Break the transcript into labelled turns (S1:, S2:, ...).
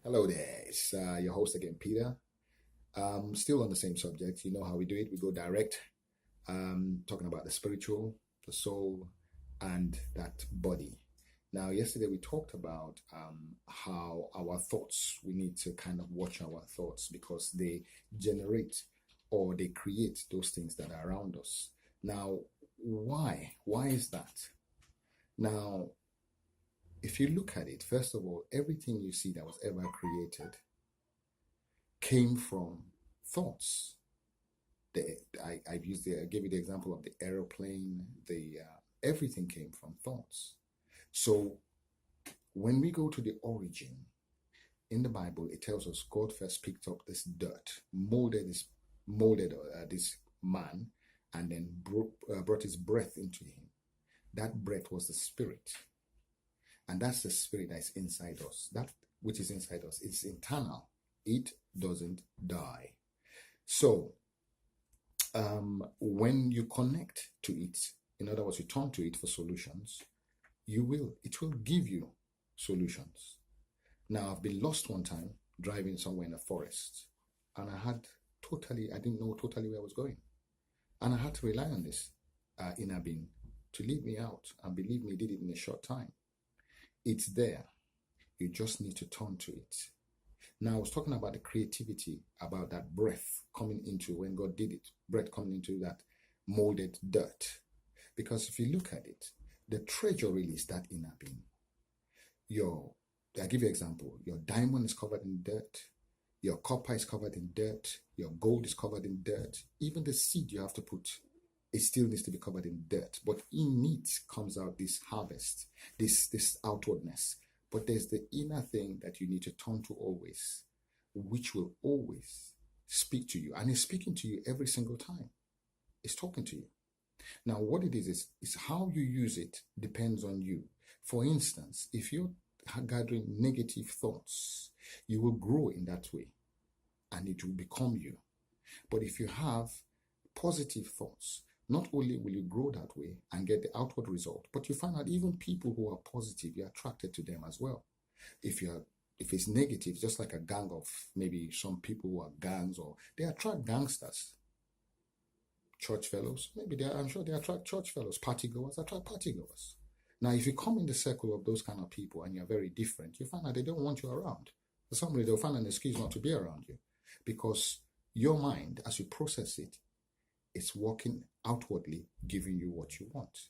S1: Hello there, it's your host again, Peter. Still on the same subject. You know how we do it. We go direct, talking about the spiritual, the soul, and that body. Now, yesterday we talked about how our thoughts, we need to kind of watch our thoughts because they generate or they create those things that are around us. Now, why? Why is that? Now, if you look at it, first of all, everything you see that was ever created came from thoughts. I gave you the example of the aeroplane. The Everything came from thoughts. So when we go to the origin in the Bible, it tells us God first picked up this dirt, molded this man, and then brought his breath into him. That breath was the spirit, and that's the spirit that is inside us. That which is inside us is internal. It doesn't die. So when you connect to it, in other words, you turn to it for solutions, it will give you solutions. Now, I've been lost one time driving somewhere in a forest, and I didn't know totally where I was going. And I had to rely on this inner being to lead me out. And believe me, it did it in a short time. It's there. You just need to turn to it. Now, I was talking about the creativity, about that breath coming into when God did it, breath coming into that molded dirt. Because if you look at it, the treasure really is that inner being. I'll give you an example. Your diamond is covered in dirt. Your copper is covered in dirt. Your gold is covered in dirt. Even the seed you have to put, it still needs to be covered in dirt. But in it comes out this harvest, this outwardness. But there's the inner thing that you need to turn to always, which will always speak to you. And it's speaking to you every single time. It's talking to you. Now, what it is how you use it depends on you. For instance, if you're gathering negative thoughts, you will grow in that way and it will become you. But if you have positive thoughts, not only will you grow that way and get the outward result, but you find out even people who are positive, you're attracted to them as well. If it's negative, just like a gang of maybe some people who are gangs, or they attract gangsters. Church fellows, I'm sure they attract church fellows. Party goers attract party goers. Now, if you come in the circle of those kind of people and you're very different, you find out they don't want you around. For some reason, they'll find an excuse not to be around you because your mind, as you process it, it's working outwardly, giving you what you want.